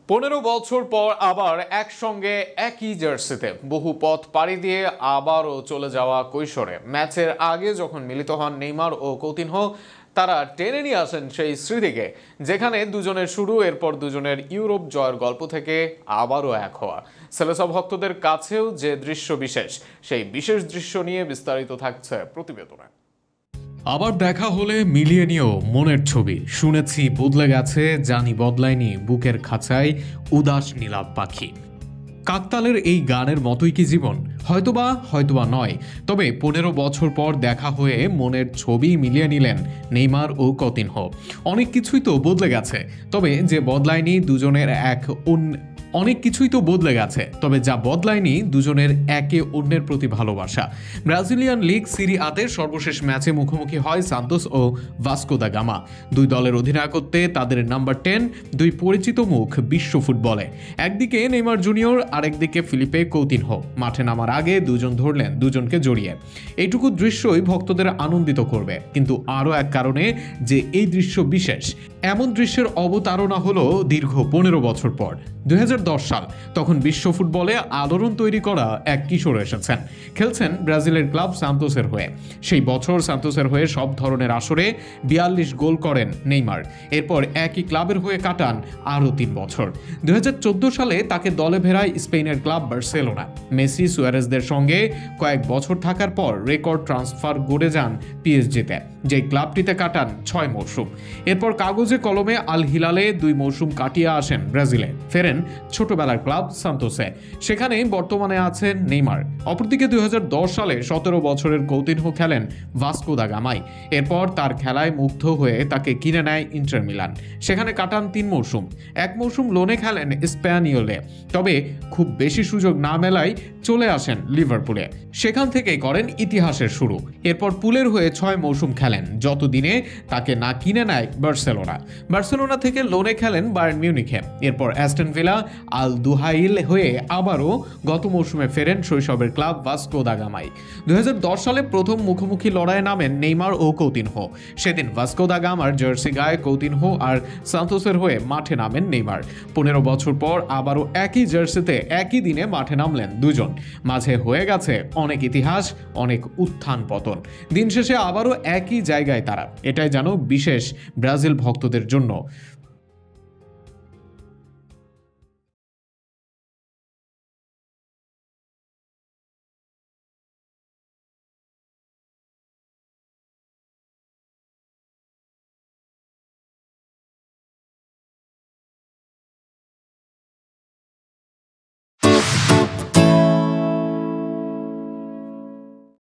15 বছর পর আবার একসঙ্গে একই জার্সিতে বহু পথ পাড়ি দিয়ে আবারও চলে যাওয়া কৈশোরে ম্যাচের আগে যখন মিলিত হন নেইমার ও কৌতিনহো, তারা টেনে নিয়ে আসেন সেই স্মৃতিকে, যেখানে দুজনের শুরু, এরপর দুজনের ইউরোপ জয়ের গল্প থেকে আবারও এক হওয়া। সেলেসা ভক্তদের কাছেও যে দৃশ্য বিশেষ, সেই বিশেষ দৃশ্য নিয়ে বিস্তারিত থাকছে প্রতিবেদনে। আবার দেখা হলে মিলিয়ে নিও মনের ছবি, শুনেছি বদলে গেছে, জানি বদলায়নি বুকের খাঁচায় উদাস নীলাভ পাখি। কাকতালের এই গানের মতোই কি জীবন? হয়তোবা নয়, তবে 15 বছর পর দেখা হয়ে মনের ছবি মিলিয়ে নিলেন নেইমার ও কৌতিনহো। অনেক কিছুই তো বদলে গেছে, তবে যে বদলায়নি দুজনের অনেক কিছুই তো বদলে গেছে, তবে যা বদলায়নি দুজনের একে অন্যের প্রতি ভালোবাসা। ব্রাজিলিয়ান লিগ সিরি আতে সর্বশেষ ম্যাচে মুখোমুখি হয় সান্তোস ও ভাস্কো দা গামা। দুই দলের অধিনায়কত্বে তাদের নাম্বার 10, দুই পরিচিত মুখ বিশ্ব ফুটবলে। একদিকে নেইমার জুনিয়র, আরেকদিকে ফিলিপে কৌতিনহো। মাঠে নামার আগে দুজন ধরলেন দুজনকে জড়িয়ে। এইটুকু দৃশ্যই ভক্তদের আনন্দিত করবে, কিন্তু আরও এক কারণে যে এই দৃশ্য বিশেষ। এমন দৃশ্যের অবতারণা হলো দীর্ঘ 15 বছর পর 2010 সাল। তখন বিশ্ব ফুটবলে আলোড়ন তৈরি করা এক কিশোর এসেছেন, খেলছেন ব্রাজিলের ক্লাব সান্তোসের হয়ে। সেই বছর সান্তোসের হয়ে সব ধরনের আসরে 42 গোল করেন নেইমার। এরপর একই ক্লাবের হয়ে কাটান আরও 3 বছর। 2014 সালে তাকে দলে ফেরায় স্পেনের ক্লাব বার্সেলোনা। মেসি সুয়ারেজদের সঙ্গে কয়েক বছর থাকার পর রেকর্ড ট্রান্সফার গড়ে যান পিএসজিতে, যে ক্লাবটিতে কাটান 6 মৌসুম। এরপর কাগজে কলমে আল হিলালে 2 মৌসুম কাটিয়ে আসেন ব্রাজিলে, ফেরেন ছোটবেলার ক্লাব সান্তোসে। সেখানেই বর্তমানে আছেন নেইমার। অপরদিকে 2010 সালে 17 বছরের কৌতিনহো খেলেন ভাস্কো দা গামায়। এরপর তার খেলায় মুগ্ধ হয়ে তাকে কিনে নেয় ইন্টার মিলান। সেখানে কাটান 3 মৌসুম। 1 মৌসুম লোনে খেলেন স্প্যানিওলে, তবে খুব বেশি সুযোগ না মেলায় চলে আসেন লিভারপুলে। সেখান থেকেই করেন ইতিহাসের শুরু। এরপর পুলের হয়ে 6 মৌসুম খেলেন, যতদিনে তাকে না কিনে নেয় বার্সেলোনা থেকে লোনে খেলেন বায়ার্ন মিউনিখে। এরপর অ্যাস্টন ভিলা, আল দুহাইল হয়ে আবারও গত মৌসুমে ফেরেন শৈশবের ক্লাব ভাস্কো দা গামায়। 2010 সালে প্রথম মুখোমুখি লড়াইয়ে নামেন নেইমার ও কৌতিনহো। সেদিন ভাস্কো দা গামার জার্সি গায়ে কৌতিনহো, আর সান্তোসের হয়ে মাঠে নামেন নেইমার। 15 বছর পর আবারও একই জার্সিতে একই দিনে মাঠে নামলেন দুজন। মাঝে হয়ে গেছে অনেক ইতিহাস, অনেক উত্থান পতন। দিন শেষে আবারও একই জায়গায় তারা। এটাই যেন বিশেষ ব্রাজিল ভক্তদের জন্য।